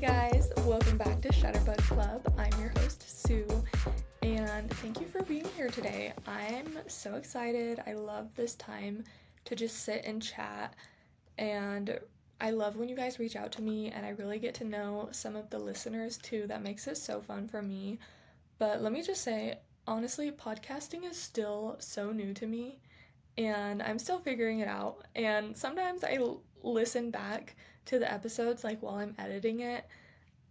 guys, welcome back to Shutterbug Club. I'm your host, Sue, and thank you for being here today. I'm so excited. I love this time to just sit and chat, and I love when you guys reach out to me, and I really get to know some of the listeners too. That makes it so fun for me. But let me just say, honestly, podcasting is still so new to me, and I'm still figuring it out. And sometimes I listen back to the episodes like while I'm editing it,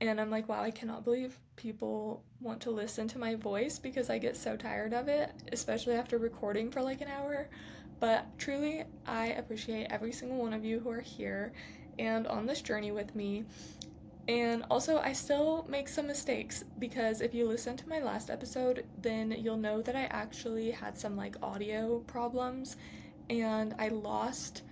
and I'm like, wow, I cannot believe people want to listen to my voice because I get so tired of it, especially after recording for like an hour. But truly, I appreciate every single one of you who are here and on this journey with me. And also, I still make some mistakes because if you listen to my last episode, then you'll know that I actually had some like audio problems, and I lost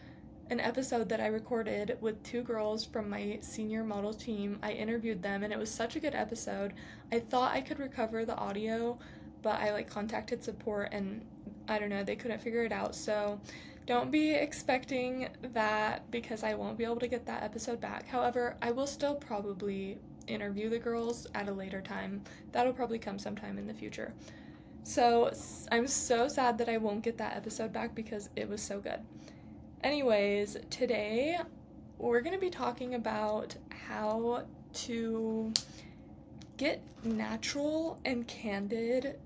an episode that I recorded with two girls from my senior model team. I interviewed them, and it was such a good episode. I thought I could recover the audio, but I like contacted support, and I don't know, they couldn't figure it out. So don't be expecting that because I won't be able to get that episode back. However, I will still probably interview the girls at a later time. That'll probably come sometime in the future. So I'm so sad that I won't get that episode back because it was so good. Anyways, today we're going to be talking about how to get natural and candid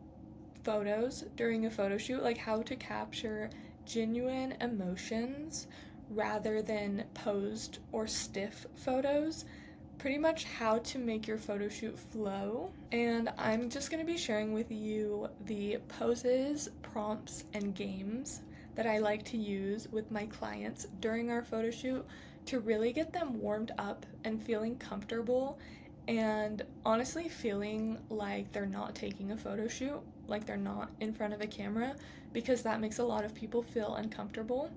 photos during a photo shoot, like how to capture genuine emotions rather than posed or stiff photos. Pretty much how to make your photo shoot flow. And I'm just going to be sharing with you the poses, prompts, and games that I like to use with my clients during our photo shoot to really get them warmed up and feeling comfortable, and honestly feeling like they're not taking a photo shoot, like they're not in front of a camera, because that makes a lot of people feel uncomfortable.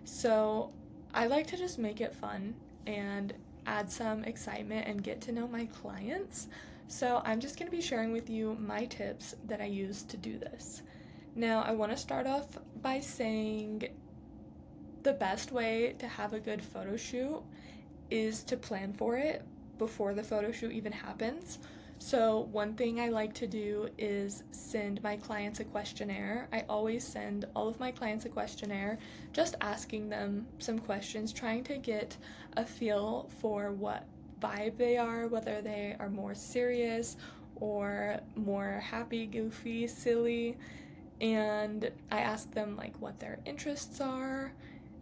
So I like to just make it fun and add some excitement and get to know my clients. So I'm just going to be sharing with you my tips that I use to do this. Now, I want to start off by saying the best way to have a good photo shoot is to plan for it before the photo shoot even happens. So one thing I like to do is send my clients a questionnaire. I always send all of my clients a questionnaire, just asking them some questions, trying to get a feel for what vibe they are, whether they are more serious or more happy, goofy, silly. And I ask them like what their interests are,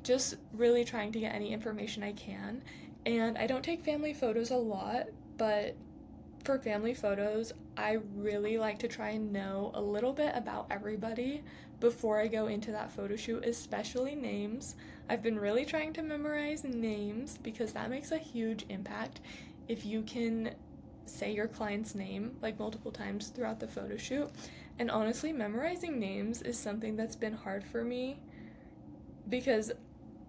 just really trying to get any information I can. And I don't take family photos a lot, but for family photos, I really like to try and know a little bit about everybody before I go into that photo shoot, especially names. I've been really trying to memorize names because that makes a huge impact. If you can say your client's name like multiple times throughout the photo shoot. And honestly, memorizing names is something that's been hard for me because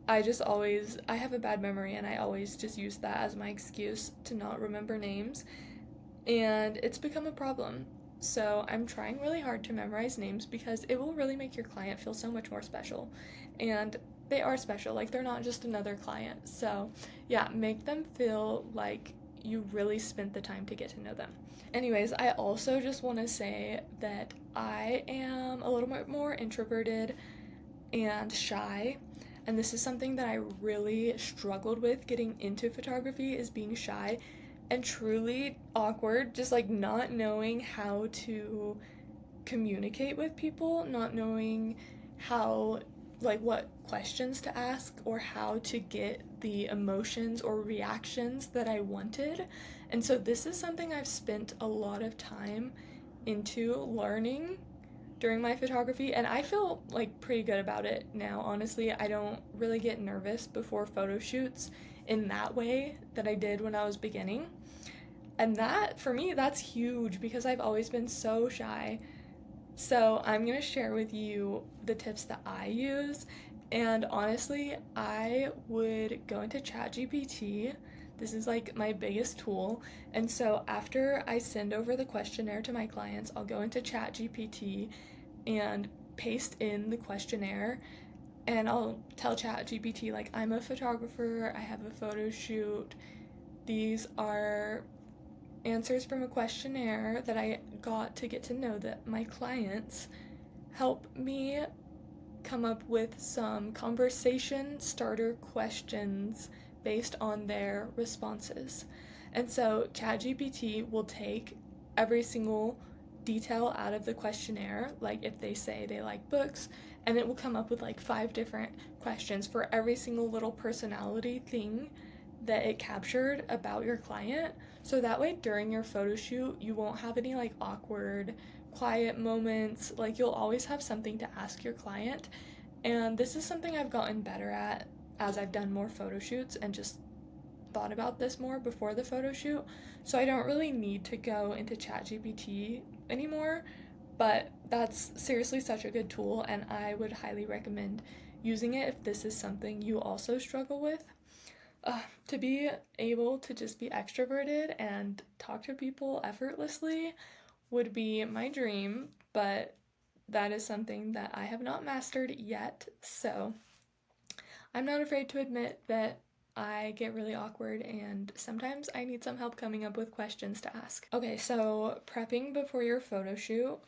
I have a bad memory, and I always just use that as my excuse to not remember names, and it's become a problem. So I'm trying really hard to memorize names because it will really make your client feel so much more special, and they are special, like they're not just another client. So yeah, make them feel like you really spent the time to get to know them. Anyways, I also just want to say that I am a little bit more introverted and shy, and this is something that I really struggled with getting into photography, is being shy and truly awkward, just like not knowing how to communicate with people, not knowing how, like what questions to ask or how to get the emotions or reactions that I wanted. And so this is something I've spent a lot of time into learning during my photography, and I feel like pretty good about it now. Honestly, I don't really get nervous before photo shoots in that way that I did when I was beginning. And that, for me, that's huge because I've always been so shy. So I'm going to share with you the tips that I use. And honestly, I would go into ChatGPT. This is like my biggest tool. And so after I send over the questionnaire to my clients, I'll go into ChatGPT and paste in the questionnaire, and I'll tell ChatGPT like, I'm a photographer, I have a photo shoot, These are answers from a questionnaire that I got to get to know that my clients help me come up with some conversation starter questions based on their responses. And so ChatGPT will take every single detail out of the questionnaire, like if they say they like books, and it will come up with like 5 different questions for every single little personality thing that it captured about your client. So that way during your photo shoot, you won't have any like awkward, quiet moments. Like you'll always have something to ask your client. And this is something I've gotten better at as I've done more photo shoots and just thought about this more before the photo shoot. So I don't really need to go into ChatGPT anymore, but that's seriously such a good tool, and I would highly recommend using it if this is something you also struggle with. To be able to just be extroverted and talk to people effortlessly would be my dream, but that is something that I have not mastered yet. So I'm not afraid to admit that I get really awkward and sometimes I need some help coming up with questions to ask. Okay, so prepping before your photo shoot,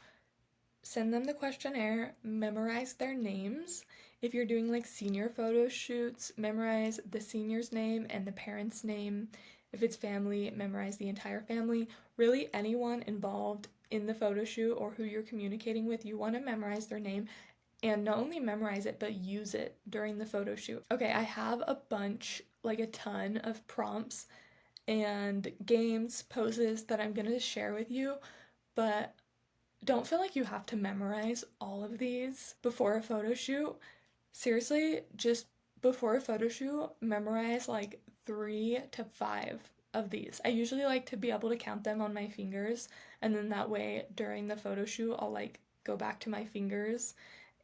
send them the questionnaire, memorize their names. If you're doing like senior photo shoots, memorize the senior's name and the parent's name. If it's family, memorize the entire family. Really, anyone involved in the photo shoot or who you're communicating with, you want to memorize their name and not only memorize it, but use it during the photo shoot. Okay, I have a bunch, like a ton of prompts and games, poses that I'm gonna share with you, but don't feel like you have to memorize all of these before a photo shoot. Seriously, just before a photo shoot, memorize like 3 to 5 of these. I usually like to be able to count them on my fingers, and then that way during the photo shoot, I'll like go back to my fingers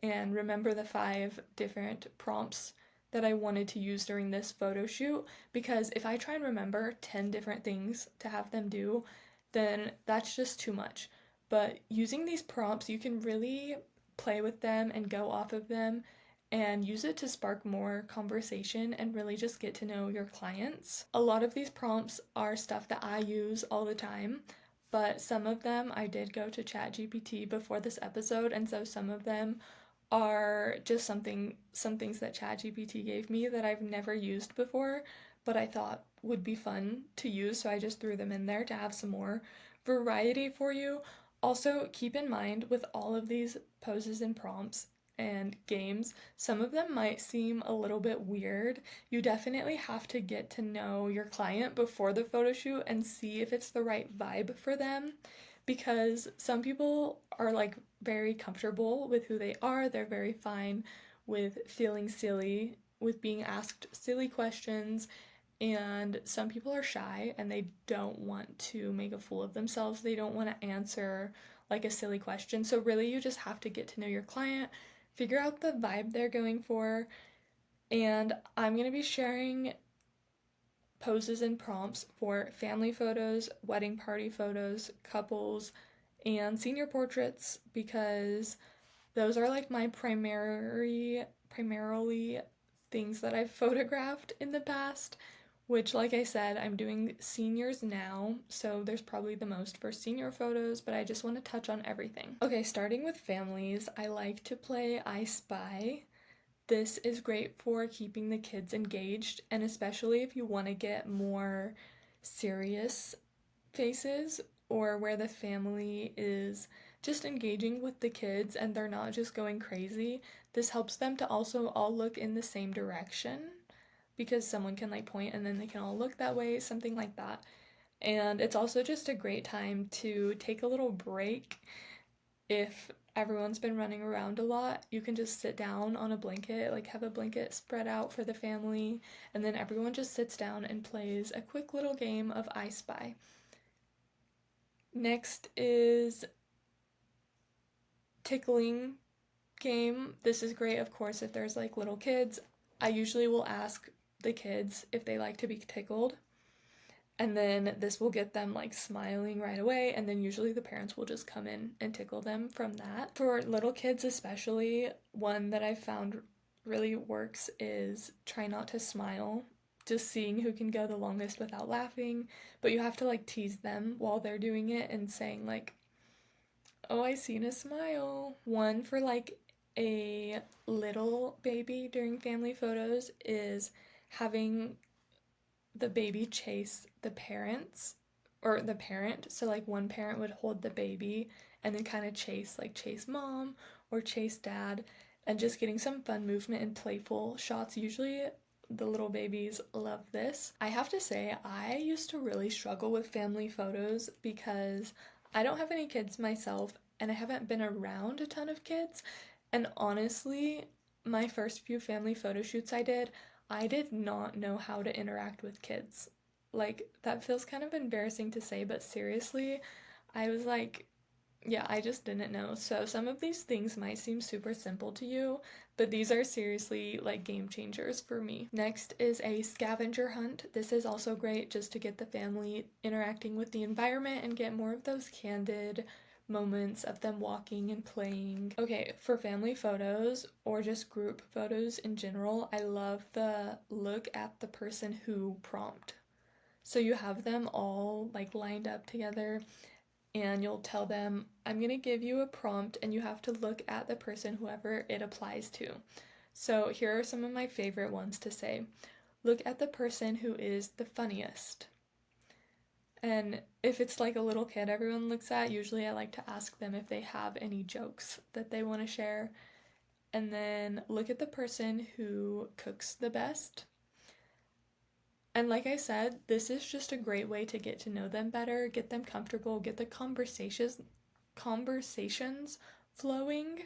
and remember the 5 different prompts that I wanted to use during this photo shoot. Because if I try and remember 10 different things to have them do, then that's just too much. But using these prompts, you can really play with them and go off of them and use it to spark more conversation and really just get to know your clients. A lot of these prompts are stuff that I use all the time, but some of them I did go to ChatGPT before this episode, and so some of them are just some things that ChatGPT gave me that I've never used before, but I thought would be fun to use, so I just threw them in there to have some more variety for you. Also, keep in mind with all of these poses and prompts and games, some of them might seem a little bit weird. You definitely have to get to know your client before the photo shoot and see if it's the right vibe for them, because some people are like very comfortable with who they are. They're very fine with feeling silly, with being asked silly questions, and some people are shy and they don't want to make a fool of themselves. They don't want to answer like a silly question. So really you just have to get to know your client, figure out the vibe they're going for, and I'm going to be sharing poses and prompts for family photos, wedding party photos, couples, and senior portraits, because those are like my primarily things that I've photographed in the past, which like I said, I'm doing seniors now, so there's probably the most for senior photos, but I just want to touch on everything. Okay, starting with families, I like to play I Spy. This is great for keeping the kids engaged, and especially if you want to get more serious faces or where the family is just engaging with the kids and they're not just going crazy. This helps them to also all look in the same direction, because someone can like point and then they can all look that way, something like that. And it's also just a great time to take a little break. If everyone's been running around a lot, you can just sit down on a blanket, like have a blanket spread out for the family, and then everyone just sits down and plays a quick little game of I Spy. Next is tickling game. This is great, of course, if there's like little kids. I usually will ask the kids if they like to be tickled, and then this will get them like smiling right away, and then usually the parents will just come in and tickle them from that. For little kids especially, one that I've found really works is try not to smile just seeing who can go the longest without laughing, but you have to like tease them while they're doing it and saying like, "Oh, I seen a smile." One for like a little baby during family photos is having the baby chase the parents or the parent. So like one parent would hold the baby and then kind of chase mom or chase dad, and just getting some fun movement and playful shots. Usually the little babies love this. I have to say, I used to really struggle with family photos because I don't have any kids myself and I haven't been around a ton of kids. And honestly, my first few family photo shoots I did not know how to interact with kids. Like, that feels kind of embarrassing to say, but seriously, I was like, yeah, I just didn't know. So, some of these things might seem super simple to you, but these are seriously like game changers for me. Next is a scavenger hunt. This is also great just to get the family interacting with the environment and get more of those candid moments of them walking and playing. Okay, for family photos or just group photos in general, I love the look at the person who prompt. So you have them all like lined up together and you'll tell them, I'm going to give you a prompt and you have to look at the person whoever it applies to. So here are some of my favorite ones to say. Look at the person who is the funniest. And if it's like a little kid everyone looks at, usually I like to ask them if they have any jokes that they want to share. And then look at the person who cooks the best. And like I said, this is just a great way to get to know them better, get them comfortable, get the conversations flowing.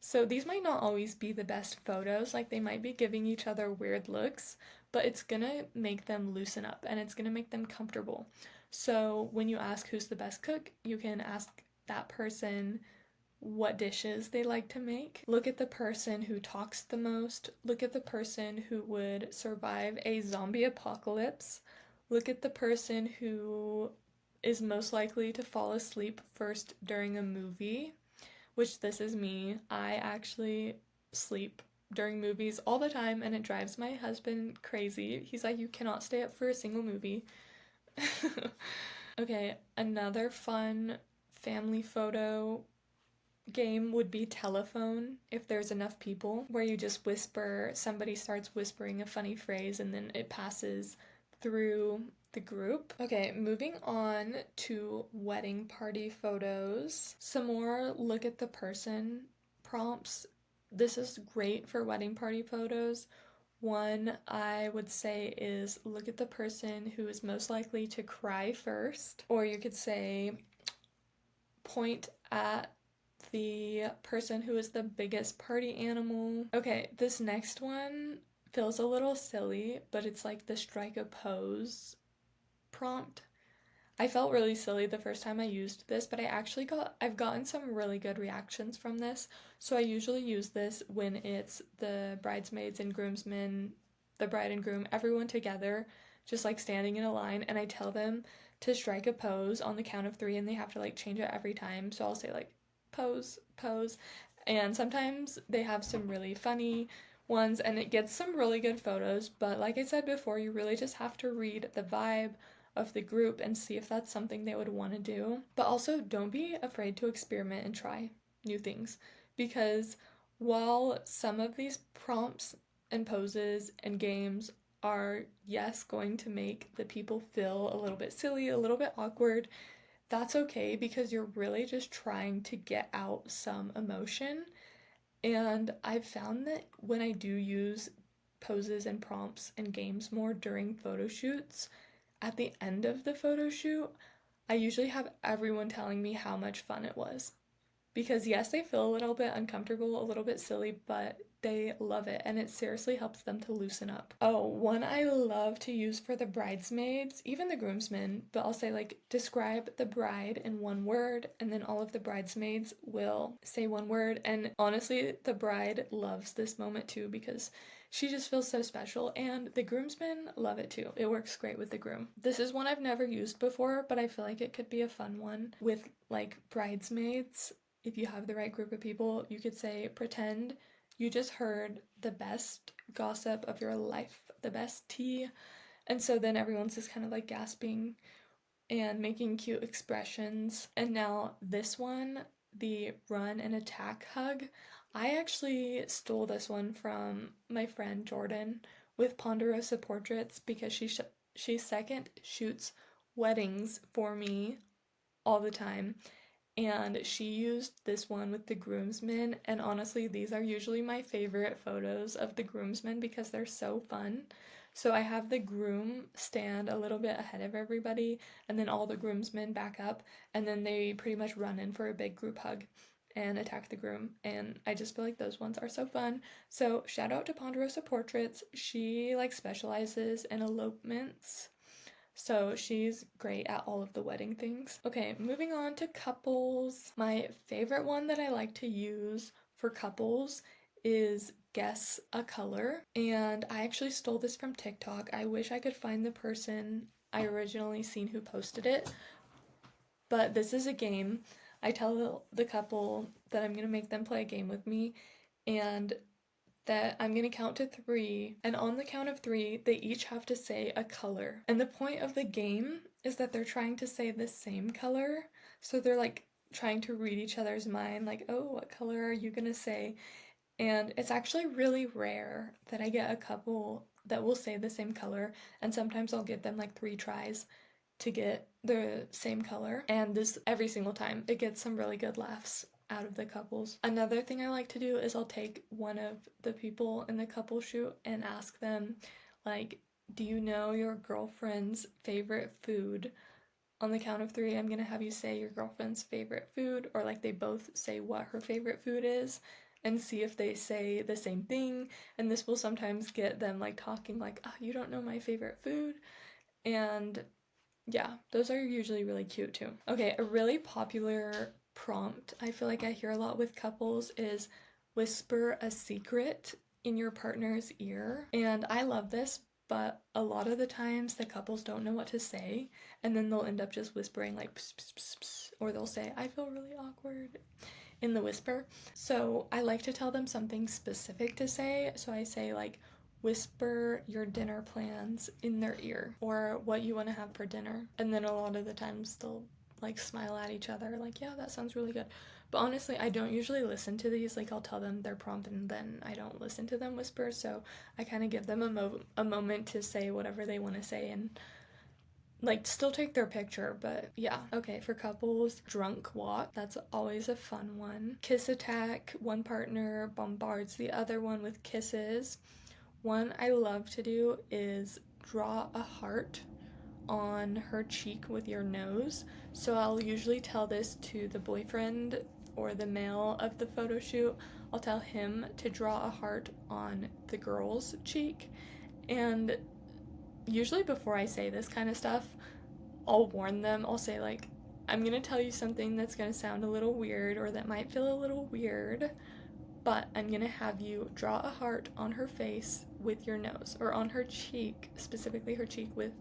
So these might not always be the best photos, like they might be giving each other weird looks, but it's gonna make them loosen up and it's gonna make them comfortable. So when you ask who's the best cook, you can ask that person what dishes they like to make. Look at the person who talks the most. Look at the person who would survive a zombie apocalypse. Look at the person who is most likely to fall asleep first during a movie, which this is me. I actually sleep during movies all the time and it drives my husband crazy. He's like, you cannot stay up for a single movie. Okay, another fun family photo game would be telephone if there's enough people, where you just whisper, somebody starts whispering a funny phrase and then it passes through the group. Okay, moving on to wedding party photos. Some more look at the person prompts. This is great for wedding party photos. One I would say is look at the person who is most likely to cry first, or you could say point at the person who is the biggest party animal. Okay, this next one feels a little silly, but it's like the strike a pose prompt. I felt really silly the first time I used this, but I've gotten some really good reactions from this. So I usually use this when it's the bridesmaids and groomsmen, the bride and groom, everyone together, just like standing in a line, and I tell them to strike a pose on the count of 3 and they have to like change it every time. So I'll say like pose, pose. And sometimes they have some really funny ones and it gets some really good photos, but like I said before, you really just have to read the vibe of the group and see if that's something they would want to do. But also, don't be afraid to experiment and try new things, because while some of these prompts and poses and games are, yes, going to make the people feel a little bit silly, a little bit awkward, that's okay because you're really just trying to get out some emotion. And I've found that when I do use poses and prompts and games more during photo shoots, at the end of the photo shoot, I usually have everyone telling me how much fun it was. Because yes, they feel a little bit uncomfortable, a little bit silly, but they love it and it seriously helps them to loosen up. Oh, one I love to use for the bridesmaids, even the groomsmen, but I'll say like describe the bride in one word and then all of the bridesmaids will say one word. And honestly, the bride loves this moment too because she just feels so special and the groomsmen love it too. It works great with the groom. This is one I've never used before, but I feel like it could be a fun one with like bridesmaids. If you have the right group of people, you could say, pretend you just heard the best gossip of your life, the best tea. And so then everyone's just kind of like gasping and making cute expressions. And now this one, the run and attack hug, I actually stole this one from my friend Jordan with Ponderosa Portraits because she second shoots weddings for me all the time, and she used this one with the groomsmen, and honestly these are usually my favorite photos of the groomsmen because they're so fun. So I have the groom stand a little bit ahead of everybody, and then all the groomsmen back up, and then they pretty much run in for a big group hug and attack the groom, and I just feel like those ones are so fun. So shout out to Ponderosa Portraits. She like specializes in elopements, so she's great at all of the wedding things. Okay, moving on to couples. My favorite one that I like to use for couples is Guess a Color. And I actually stole this from TikTok. I wish I could find the person I originally seen who posted it. But this is a game. I tell the couple that I'm gonna make them play a game with me, and that I'm gonna count to three, and on the count of three, they each have to say a color. And the point of the game is that they're trying to say the same color. So they're like trying to read each other's mind, like, oh, what color are you gonna say? And it's actually really rare that I get a couple that will say the same color, and sometimes I'll give them like 3 tries to get the same color. And this every single time it gets some really good laughs out of the couples. Another thing I like to do is I'll take one of the people in the couple shoot and ask them, like, do you know your girlfriend's favorite food? On the count of three, I'm gonna have you say your girlfriend's favorite food, or like they both say what her favorite food is, and see if they say the same thing. And this will sometimes get them like talking, like, oh, you don't know my favorite food. And yeah, those are usually really cute too. Okay, a really popular prompt I feel like I hear a lot with couples is whisper a secret in your partner's ear. And I love this, but a lot of the times the couples don't know what to say, and then they'll end up just whispering like pss, pss, pss, pss, or they'll say, I feel really awkward in the whisper. So I like to tell them something specific to say. So I say like, whisper your dinner plans in their ear, or what you want to have for dinner. And then a lot of the times they'll like smile at each other like, yeah, that sounds really good. But honestly, I don't usually listen to these. Like, I'll tell them their prompt and then I don't listen to them whisper. So I kind of give them a moment to say whatever they want to say, and like still take their picture. But yeah. Okay, for couples, drunk walk, that's always a fun one. Kiss attack, one partner bombards the other one with kisses. One I love to do is draw a heart on her cheek with your nose. So I'll usually tell this to the boyfriend or the male of the photo shoot. I'll tell him to draw a heart on the girl's cheek. And usually before I say this kind of stuff, I'll warn them. I'll say like, I'm gonna tell you something that's gonna sound a little weird or that might feel a little weird, but I'm gonna have you draw a heart on her face with your nose, or on her cheek, specifically her cheek with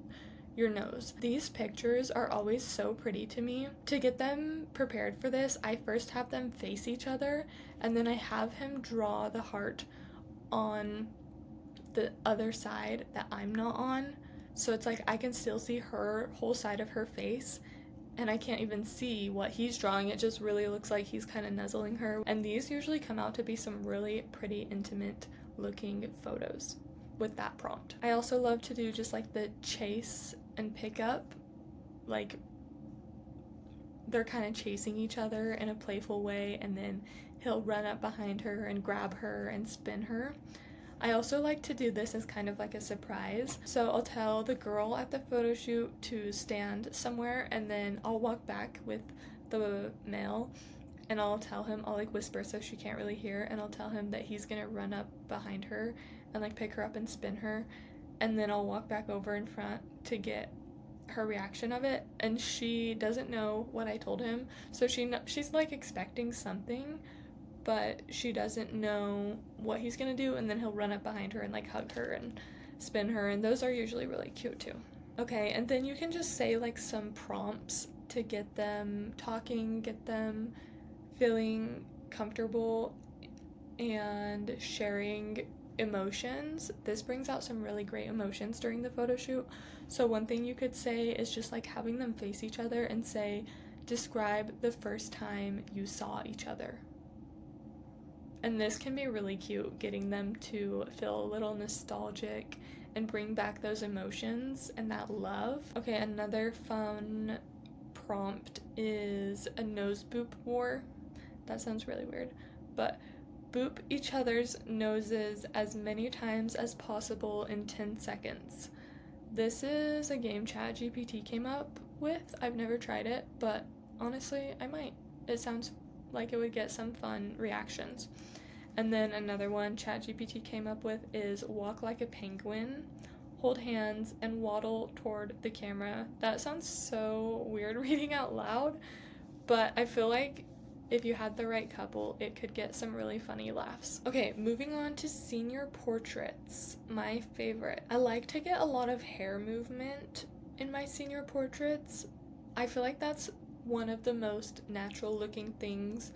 your nose. These pictures are always so pretty to me. To get them prepared for this, I first have them face each other, and then I have him draw the heart on the other side that I'm not on. So it's like I can still see her whole side of her face, and I can't even see what he's drawing. It just really looks like he's kind of nuzzling her. And these usually come out to be some really pretty intimate looking photos with that prompt. I also love to do just like the chase and pick up, like they're kind of chasing each other in a playful way, and then he'll run up behind her and grab her and spin her. I also like to do this as kind of like a surprise. So I'll tell the girl at the photo shoot to stand somewhere, and then I'll walk back with the male, and I'll tell him, I'll like whisper so she can't really hear, and I'll tell him that he's gonna run up behind her and like pick her up and spin her, and then I'll walk back over in front to get her reaction of it. And she doesn't know what I told him, so she's like expecting something, but she doesn't know what he's gonna do, and then he'll run up behind her and like hug her and spin her, and those are usually really cute too. Okay, and then you can just say like some prompts to get them talking, get them feeling comfortable and sharing emotions. This brings out some really great emotions during the photo shoot. So one thing you could say is just like having them face each other and say, describe the first time you saw each other. And this can be really cute, getting them to feel a little nostalgic and bring back those emotions and that love. Okay, another fun prompt is a nose boop war. That sounds really weird, but boop each other's noses as many times as possible in 10 seconds. This is a game ChatGPT came up with. I've never tried it, but honestly, I might. It sounds like it would get some fun reactions. And then another one ChatGPT came up with is walk like a penguin, hold hands, and waddle toward the camera. That sounds so weird reading out loud, but I feel like if you had the right couple, it could get some really funny laughs. Okay, moving on to senior portraits. My favorite. I like to get a lot of hair movement in my senior portraits. I feel like that's one of the most natural looking things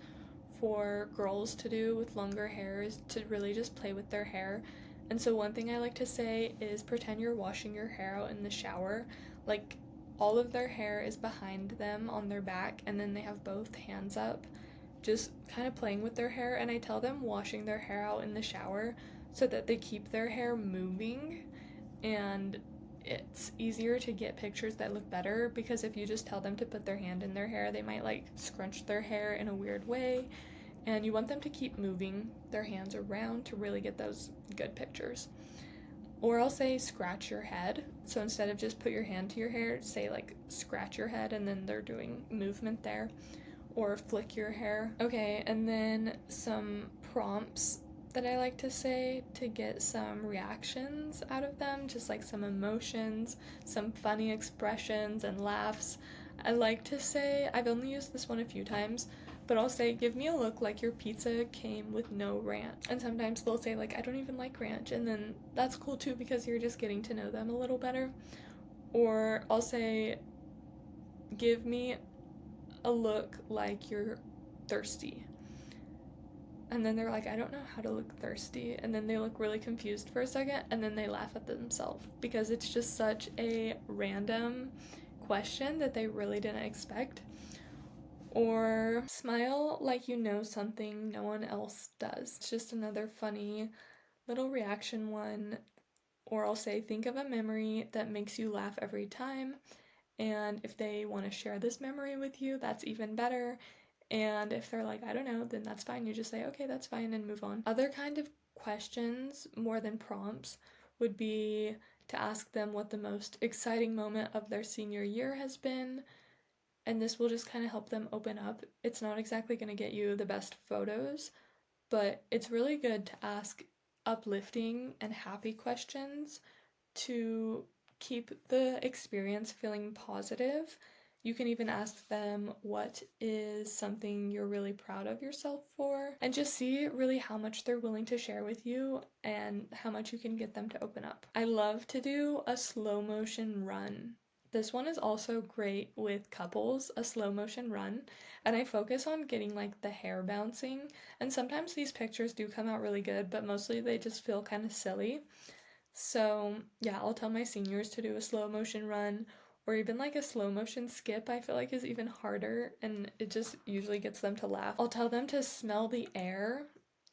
for girls to do with longer hair is to really just play with their hair. And so one thing I like to say is pretend you're washing your hair out in the shower. Like all of their hair is behind them on their back and then they have both hands up, just kind of playing with their hair. And I tell them washing their hair out in the shower so that they keep their hair moving, and it's easier to get pictures that look better, because if you just tell them to put their hand in their hair, they might like scrunch their hair in a weird way, and you want them to keep moving their hands around to really get those good pictures. Or I'll say scratch your head. So instead of just put your hand to your hair, say like scratch your head and then they're doing movement there. Or flick your hair. Okay, and then some prompts that I like to say to get some reactions out of them, just like some emotions, some funny expressions and laughs. I like to say, I've only used this one a few times, but I'll say, give me a look like your pizza came with no ranch. And sometimes they'll say, like, I don't even like ranch. And then that's cool too, because you're just getting to know them a little better. Or I'll say, give me a look like you're thirsty. And then they're like, I don't know how to look thirsty. And then they look really confused for a second, and then they laugh at themselves because it's just such a random question that they really didn't expect. Or smile like you know something no one else does. It's just another funny little reaction one. Or I'll say, think of a memory that makes you laugh every time. And if they want to share this memory with you, that's even better. And if they're like, I don't know, then that's fine. You just say, okay, that's fine, and move on. Other kind of questions, more than prompts, would be to ask them what the most exciting moment of their senior year has been. And this will just kind of help them open up. It's not exactly going to get you the best photos, but it's really good to ask uplifting and happy questions to keep the experience feeling positive. You can even ask them what is something you're really proud of yourself for, and just see really how much they're willing to share with you and how much you can get them to open up. I love to do a slow motion run. This one is also great with couples, a slow motion run, and I focus on getting like the hair bouncing, and sometimes these pictures do come out really good, but mostly they just feel kind of silly. So, yeah, I'll tell my seniors to do a slow motion run, or even like a slow motion skip, I feel like is even harder, and it just usually gets them to laugh. I'll tell them to smell the air.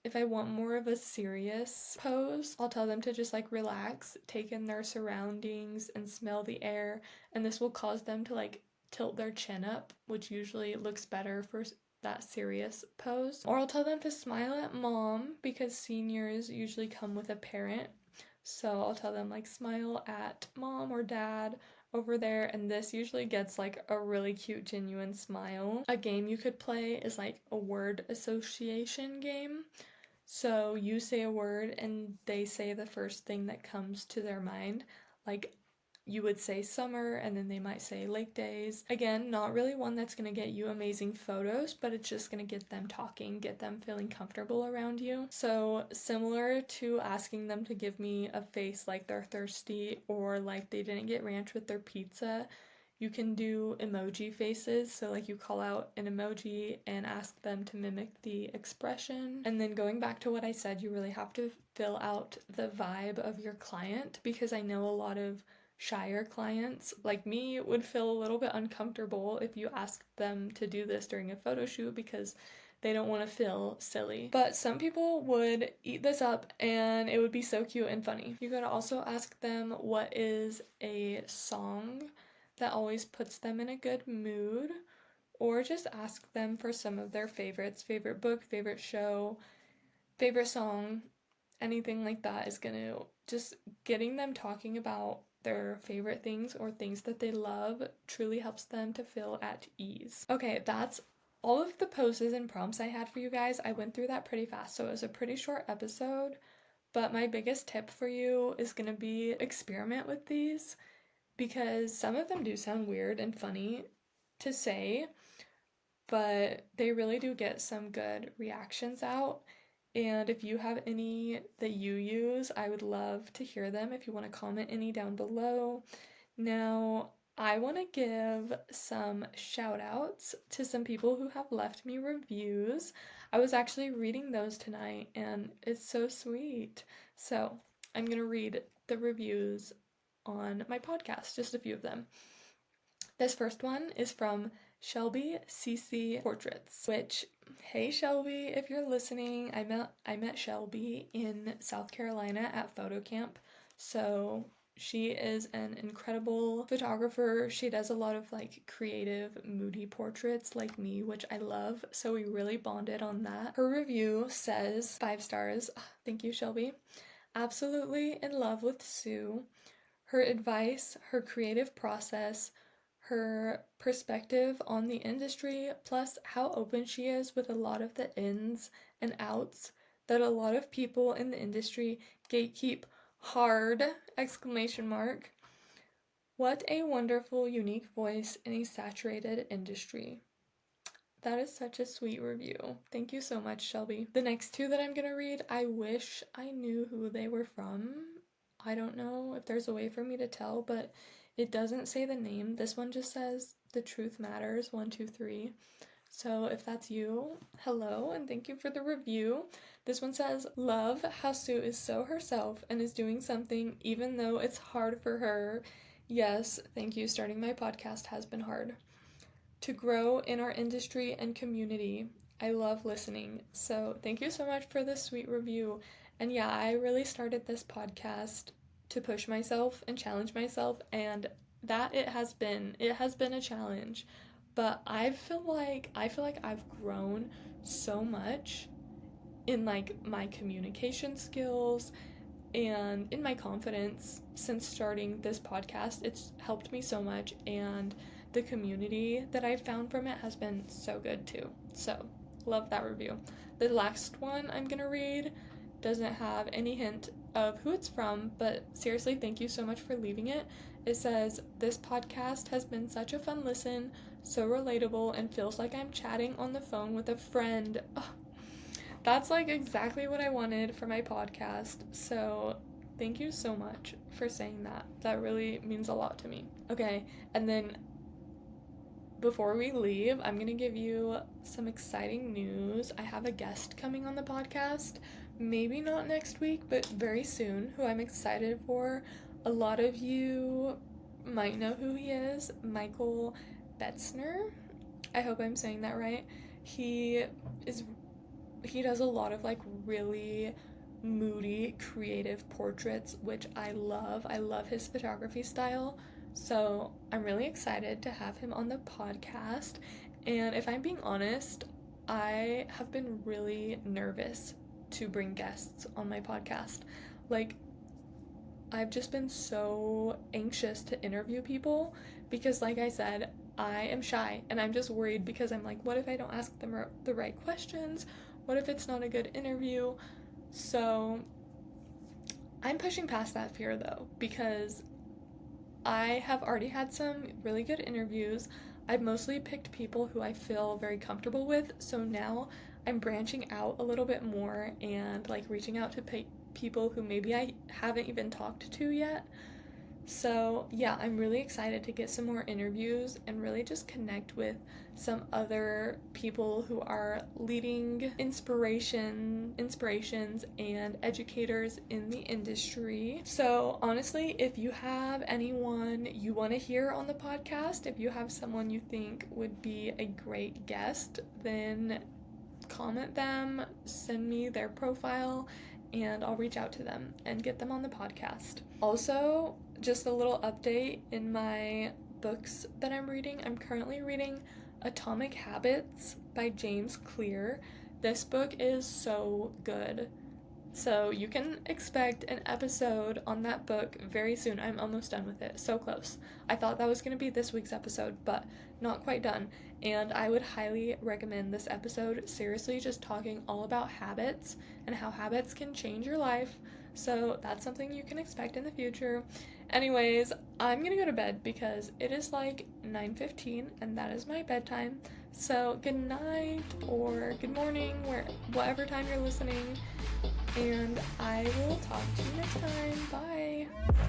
If I want more of a serious pose, I'll tell them to just like relax, take in their surroundings, and smell the air, and this will cause them to like tilt their chin up, which usually looks better for that serious pose. Or I'll tell them to smile at mom, because seniors usually come with a parent. So I'll tell them like smile at mom or dad over there, and this usually gets like a really cute genuine smile. A game you could play is like a word association game. So you say a word and they say the first thing that comes to their mind. Like you would say summer and then they might say lake days. Again, not really one that's going to get you amazing photos, but it's just going to get them talking, get them feeling comfortable around you. So similar to asking them to give me a face like they're thirsty or like they didn't get ranch with their pizza, You can do emoji faces, so like you call out an emoji and ask them to mimic the expression. And then going back to what I said, you really have to fill out the vibe of your client, because I know a lot of shyer clients like me would feel a little bit uncomfortable if you asked them to do this during a photo shoot because they don't want to feel silly. But some people would eat this up and it would be so cute and funny. You gotta also ask them what is a song that always puts them in a good mood, or just ask them for some of their favorites, favorite book, favorite show, favorite song, anything like that is gonna just getting them talking about their favorite things or things that they love truly helps them to feel at ease. Okay, that's all of the poses and prompts I had for you guys. I went through that pretty fast, so it was a pretty short episode, but my biggest tip for you is gonna be experiment with these, because some of them do sound weird and funny to say, but they really do get some good reactions out. And if you have any that you use, I would love to hear them if you want to comment any down below. Now, I want to give some shout outs to some people who have left me reviews. I was actually reading those tonight and it's so sweet. So, I'm going to read the reviews on my podcast, just a few of them. This first one is from Shelby CC Portraits, which, hey Shelby, if you're listening, I met Shelby in South Carolina at photo camp. So she is an incredible photographer. She does a lot of like creative, moody portraits like me, which I love. So we really bonded on that. Her review says 5 stars. Thank you, Shelby. Absolutely in love with Sue. Her advice, her creative process, her perspective on the industry, plus how open she is with a lot of the ins and outs that a lot of people in the industry gatekeep hard! Exclamation mark. What a wonderful, unique voice in a saturated industry. That is such a sweet review. Thank you so much, Shelby. The next 2 that I'm gonna read, I wish I knew who they were from. I don't know if there's a way for me to tell, but it doesn't say the name. This one just says The Truth Matters 123. So if that's you, hello and thank you for the review. This one says, love how Sue is so herself and is doing something even though it's hard for her. Yes, thank you. Starting my podcast has been hard. To grow in our industry and community. I love listening. So thank you so much for this sweet review. And yeah, I really started this podcast to push myself and challenge myself, and that it has been a challenge. But I feel like I've grown so much in like my communication skills and in my confidence since starting this podcast. It's helped me so much, and the community that I've found from it has been so good too. So, love that review. The last one I'm gonna read doesn't have any hint of who it's from, but seriously, thank you so much for leaving it. It says, this podcast has been such a fun listen, so relatable, and feels like I'm chatting on the phone with a friend. Oh, that's like exactly what I wanted for my podcast. So thank you so much for saying that. That really means a lot to me. Okay, and then before we leave, I'm gonna give you some exciting news. I have a guest coming on the podcast, maybe not next week, but very soon, who I'm excited for. A lot of you might know who he is, Michael Betzner. I hope I'm saying that right. He does a lot of like really moody, creative portraits, which I love. I love his photography style. So I'm really excited to have him on the podcast. And if I'm being honest, I have been really nervous to bring guests on my podcast. Like, I've just been so anxious to interview people because, like I said, I am shy and I'm just worried because I'm like, what if I don't ask them the right questions? What if it's not a good interview? So I'm pushing past that fear though, because I have already had some really good interviews. I've mostly picked people who I feel very comfortable with, so now I'm branching out a little bit more and like reaching out to people who maybe I haven't even talked to yet. So yeah, I'm really excited to get some more interviews and really just connect with some other people who are leading inspirations and educators in the industry. So honestly, if you have anyone you want to hear on the podcast, if you have someone you think would be a great guest, then comment them, send me their profile, and I'll reach out to them and get them on the podcast. Also, just a little update in my books that I'm reading. I'm currently reading Atomic Habits by James Clear. This book is so good. So you can expect an episode on that book very soon. I'm almost done with it. So close. I thought that was going to be this week's episode, but not quite done. And I would highly recommend this episode. Seriously, just talking all about habits and how habits can change your life. So that's something you can expect in the future. Anyways, I'm going to go to bed because it is like 9:15 and that is my bedtime. So good night or good morning, whatever time you're listening. And I will talk to you next time. Bye.